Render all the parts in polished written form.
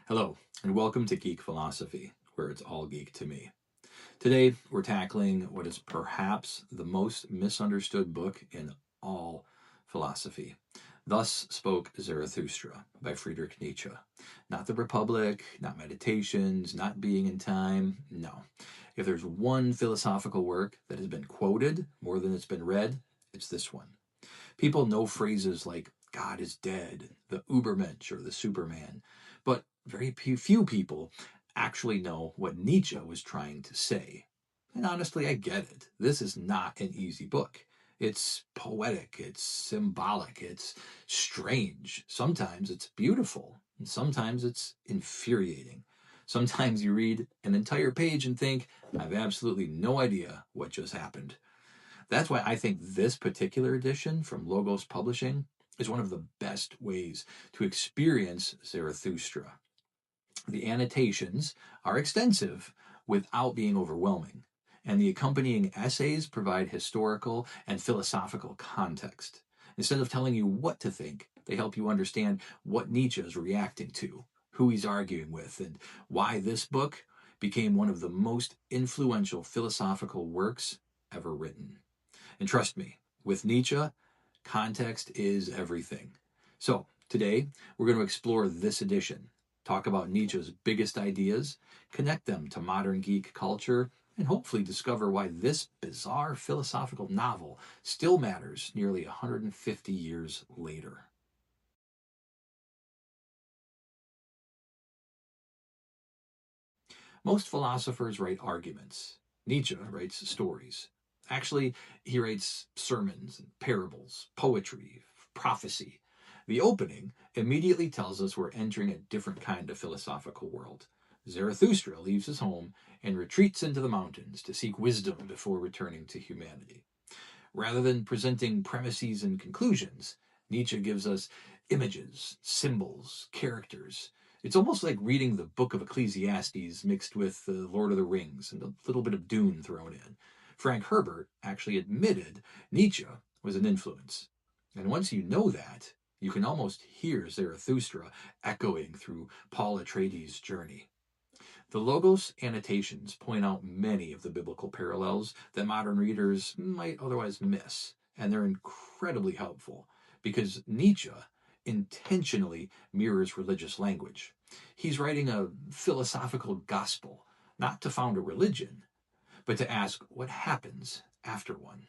Hello, and welcome to Geek Philosophy, where it's all geek to me. Today, we're tackling what is perhaps the most misunderstood book in all philosophy. Thus Spoke Zarathustra by Friedrich Nietzsche. Not the Republic, not Meditations, not Being in Time, no. If there's one philosophical work that has been quoted more than it's been read, it's this one. People know phrases like God is dead, the Ubermensch, or the Superman, but very few people actually know what Nietzsche was trying to say. And honestly, I get it. This is not an easy book. It's poetic, it's symbolic, it's strange. Sometimes it's beautiful, and sometimes it's infuriating. Sometimes you read an entire page and think, I have absolutely no idea what just happened. That's why I think this particular edition from Logos Publishing is one of the best ways to experience Zarathustra. The annotations are extensive without being overwhelming, and the accompanying essays provide historical and philosophical context. Instead of telling you what to think, they help you understand what Nietzsche is reacting to, who he's arguing with, and why this book became one of the most influential philosophical works ever written. And trust me, with Nietzsche, context is everything. So, today, we're going to explore this edition, talk about Nietzsche's biggest ideas, connect them to modern geek culture, and hopefully discover why this bizarre philosophical novel still matters nearly 150 years later. Most philosophers write arguments. Nietzsche writes stories. Actually, he writes sermons, parables, poetry, prophecy. The opening immediately tells us we're entering a different kind of philosophical world. Zarathustra leaves his home and retreats into the mountains to seek wisdom before returning to humanity. Rather than presenting premises and conclusions, Nietzsche gives us images, symbols, characters. It's almost like reading the book of Ecclesiastes mixed with the Lord of the Rings and a little bit of Dune thrown in. Frank Herbert actually admitted Nietzsche was an influence. And once you know that, you can almost hear Zarathustra echoing through Paul Atreides' journey. The Logos annotations point out many of the biblical parallels that modern readers might otherwise miss, and they're incredibly helpful because Nietzsche intentionally mirrors religious language. He's writing a philosophical gospel, not to found a religion, but to ask what happens after one.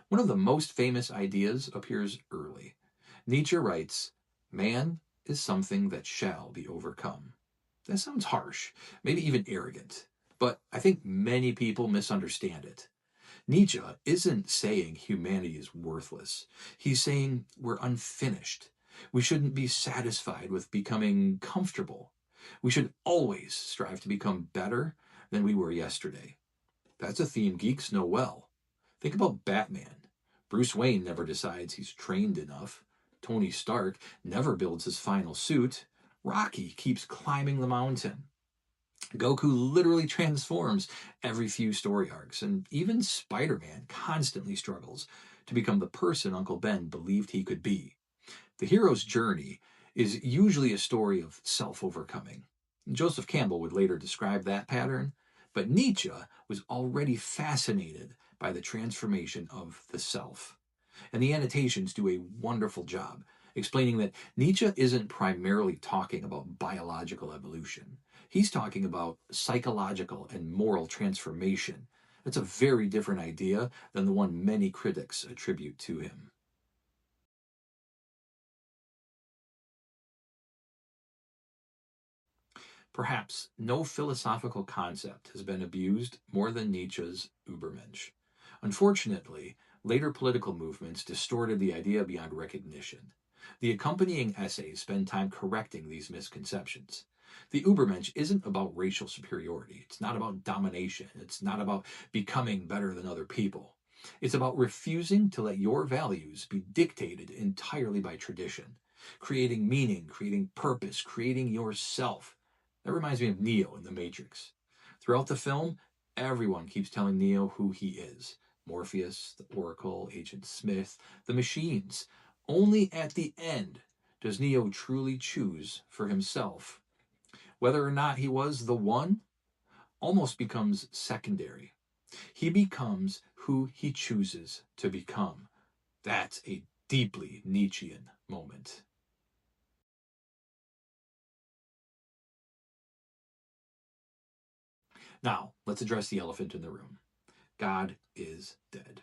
One of the most famous ideas appears early. Nietzsche writes, Man is something that shall be overcome. That sounds harsh, maybe even arrogant, but I think many people misunderstand it. Nietzsche isn't saying humanity is worthless. He's saying we're unfinished. We shouldn't be satisfied with becoming comfortable. We should always strive to become better than we were yesterday. That's a theme geeks know well. Think about Batman. Bruce Wayne never decides he's trained enough. Tony Stark never builds his final suit. Rocky keeps climbing the mountain. Goku literally transforms every few story arcs, and even Spider-Man constantly struggles to become the person Uncle Ben believed he could be. The hero's journey is usually a story of self-overcoming. Joseph Campbell would later describe that pattern, but Nietzsche was already fascinated by the transformation of the self. And the annotations do a wonderful job explaining that Nietzsche isn't primarily talking about biological evolution. He's talking about psychological and moral transformation. That's a very different idea than the one many critics attribute to him. Perhaps no philosophical concept has been abused more than Nietzsche's Übermensch. Unfortunately, later political movements distorted the idea beyond recognition. The accompanying essays spend time correcting these misconceptions. The Übermensch isn't about racial superiority. It's not about domination. It's not about becoming better than other people. It's about refusing to let your values be dictated entirely by tradition, creating meaning, creating purpose, creating yourself. That reminds me of Neo in The Matrix. Throughout the film, everyone keeps telling Neo who he is. Morpheus, the Oracle, Agent Smith, the machines. Only at the end does Neo truly choose for himself. Whether or not he was the one almost becomes secondary. He becomes who he chooses to become. That's a deeply Nietzschean moment. Now, let's address the elephant in the room. God is dead.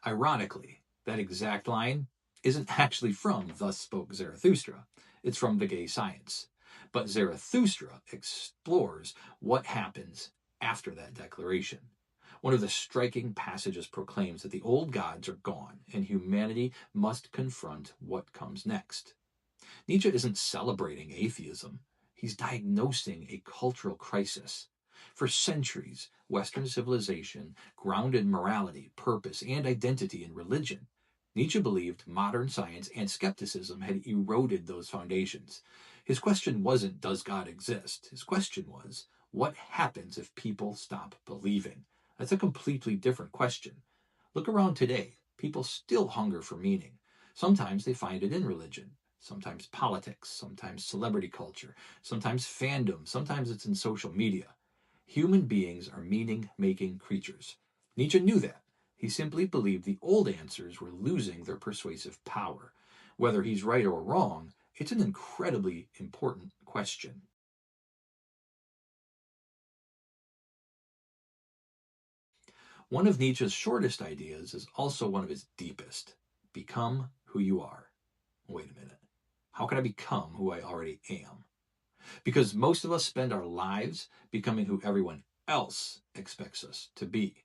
Ironically, that exact line isn't actually from Thus Spoke Zarathustra. It's from The Gay Science. But Zarathustra explores what happens after that declaration. One of the striking passages proclaims that the old gods are gone and humanity must confront what comes next. Nietzsche isn't celebrating atheism, he's diagnosing a cultural crisis. For centuries, Western civilization grounded morality, purpose, and identity in religion. Nietzsche believed modern science and skepticism had eroded those foundations. His question wasn't, does God exist? His question was, what happens if people stop believing? That's a completely different question. Look around today. People still hunger for meaning. Sometimes they find it in religion, sometimes politics, sometimes celebrity culture, sometimes fandom, sometimes it's in social media. Human beings are meaning making creatures. Nietzsche knew that. He simply believed the old answers were losing their persuasive power. Whether he's right or wrong, it's an incredibly important question. One of Nietzsche's shortest ideas is also one of his deepest. Become who you are. Wait a minute. How can I become who I already am? Because most of us spend our lives becoming who everyone else expects us to be.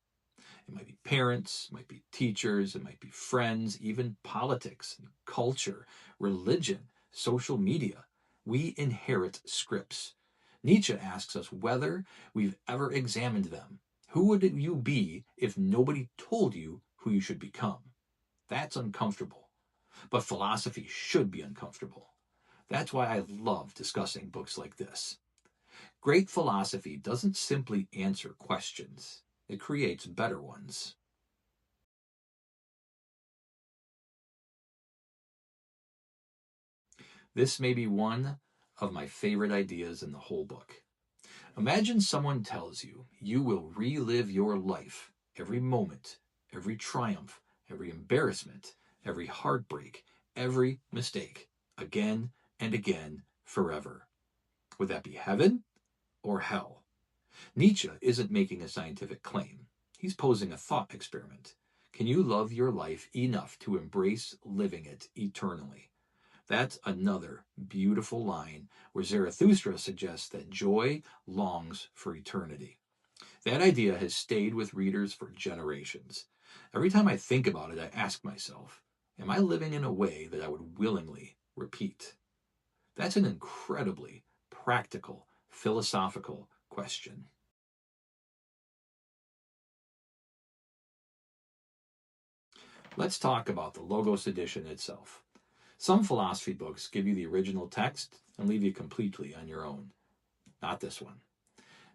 It might be parents, it might be teachers, it might be friends, even politics, culture, religion, social media. We inherit scripts. Nietzsche asks us whether we've ever examined them. Who would you be if nobody told you who you should become? That's uncomfortable. But philosophy should be uncomfortable. That's why I love discussing books like this. Great philosophy doesn't simply answer questions, it creates better ones. This may be one of my favorite ideas in the whole book. Imagine someone tells you you will relive your life, every moment, every triumph, every embarrassment, every heartbreak, every mistake, again and again, forever. Would that be heaven or hell? Nietzsche isn't making a scientific claim. He's posing a thought experiment. Can you love your life enough to embrace living it eternally? That's another beautiful line where Zarathustra suggests that joy longs for eternity. That idea has stayed with readers for generations. Every time I think about it, I ask myself, am I living in a way that I would willingly repeat? That's an incredibly practical, philosophical question. Let's talk about the Logos edition itself. Some philosophy books give you the original text and leave you completely on your own. Not this one.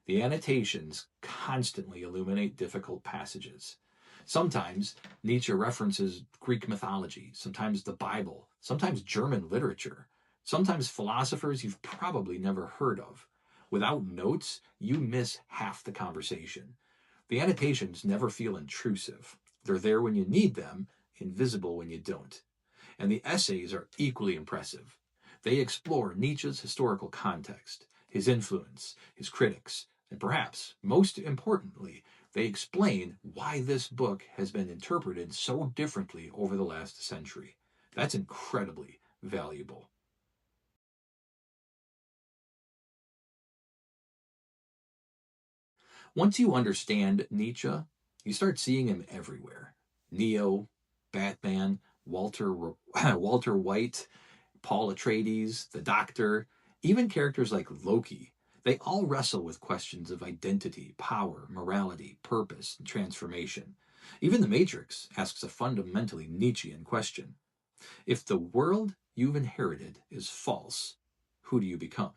The annotations constantly illuminate difficult passages. Sometimes Nietzsche references Greek mythology, sometimes the Bible, sometimes German literature, sometimes philosophers you've probably never heard of. Without notes, you miss half the conversation. The annotations never feel intrusive. They're there when you need them, invisible when you don't. And the essays are equally impressive. They explore Nietzsche's historical context, his influence, his critics, and perhaps, most importantly, they explain why this book has been interpreted so differently over the last century. That's incredibly valuable. Once you understand Nietzsche, you start seeing him everywhere. Neo, Batman, Walter White, Paul Atreides, the Doctor, even characters like Loki. They all wrestle with questions of identity, power, morality, purpose, and transformation. Even The Matrix asks a fundamentally Nietzschean question. If the world you've inherited is false, who do you become?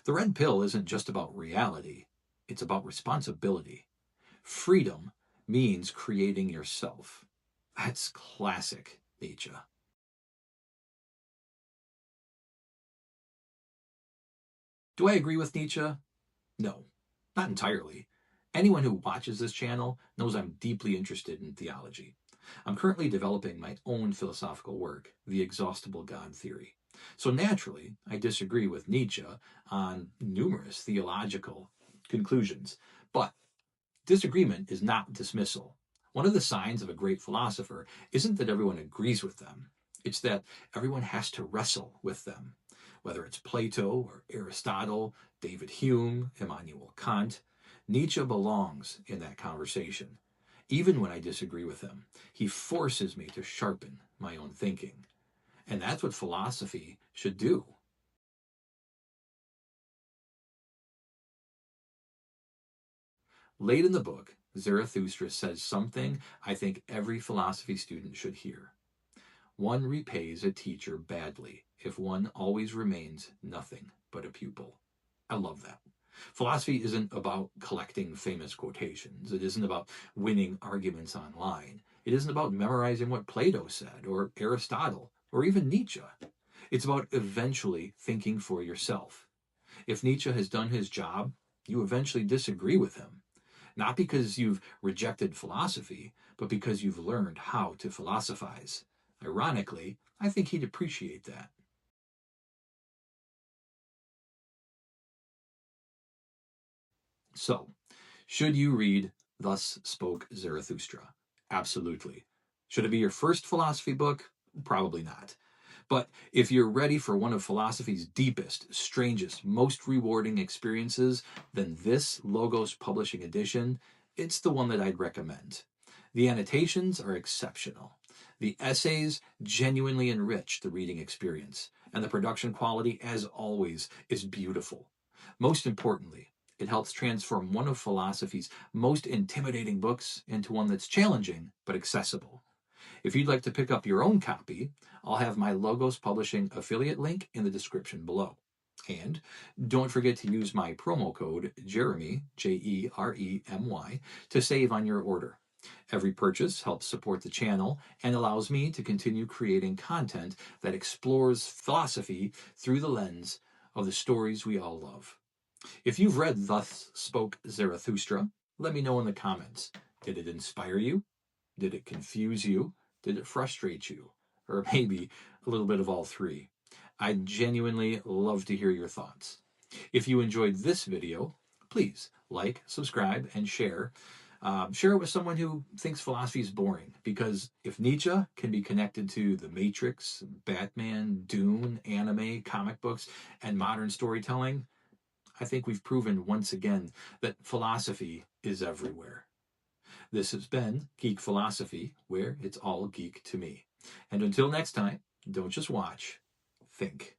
The red pill isn't just about reality, it's about responsibility. Freedom means creating yourself. That's classic Nietzsche. Do I agree with Nietzsche? No, not entirely. Anyone who watches this channel knows I'm deeply interested in theology. I'm currently developing my own philosophical work, The Exhaustible God Theory. So naturally, I disagree with Nietzsche on numerous theological conclusions. But disagreement is not dismissal. One of the signs of a great philosopher isn't that everyone agrees with them, it's that everyone has to wrestle with them. Whether it's Plato or Aristotle, David Hume, Immanuel Kant, Nietzsche belongs in that conversation. Even when I disagree with him, he forces me to sharpen my own thinking. And that's what philosophy should do. Late in the book, Zarathustra says something I think every philosophy student should hear. One repays a teacher badly if one always remains nothing but a pupil. I love that. Philosophy isn't about collecting famous quotations. It isn't about winning arguments online. It isn't about memorizing what Plato said, or Aristotle, or even Nietzsche. It's about eventually thinking for yourself. If Nietzsche has done his job, you eventually disagree with him. Not because you've rejected philosophy, but because you've learned how to philosophize. Ironically, I think he'd appreciate that. So, should you read Thus Spoke Zarathustra? Absolutely. Should it be your first philosophy book? Probably not. But if you're ready for one of philosophy's deepest, strangest, most rewarding experiences, then this Logos Publishing edition, it's the one that I'd recommend. The annotations are exceptional. The essays genuinely enrich the reading experience, and the production quality, as always, is beautiful. Most importantly, it helps transform one of philosophy's most intimidating books into one that's challenging but accessible. If you'd like to pick up your own copy, I'll have my Logos Publishing affiliate link in the description below. And don't forget to use my promo code Jeremy, Jeremy, to save on your order. Every purchase helps support the channel and allows me to continue creating content that explores philosophy through the lens of the stories we all love. If you've read Thus Spoke Zarathustra, let me know in the comments. Did it inspire you? Did it confuse you? Did it frustrate you? Or maybe a little bit of all three. I'd genuinely love to hear your thoughts. If you enjoyed this video, please like, subscribe, and share. Share it with someone who thinks philosophy is boring, because if Nietzsche can be connected to The Matrix, Batman, Dune, anime, comic books, and modern storytelling, I think we've proven once again that philosophy is everywhere. This has been Geek Philosophy, where it's all geek to me. And until next time, don't just watch, think.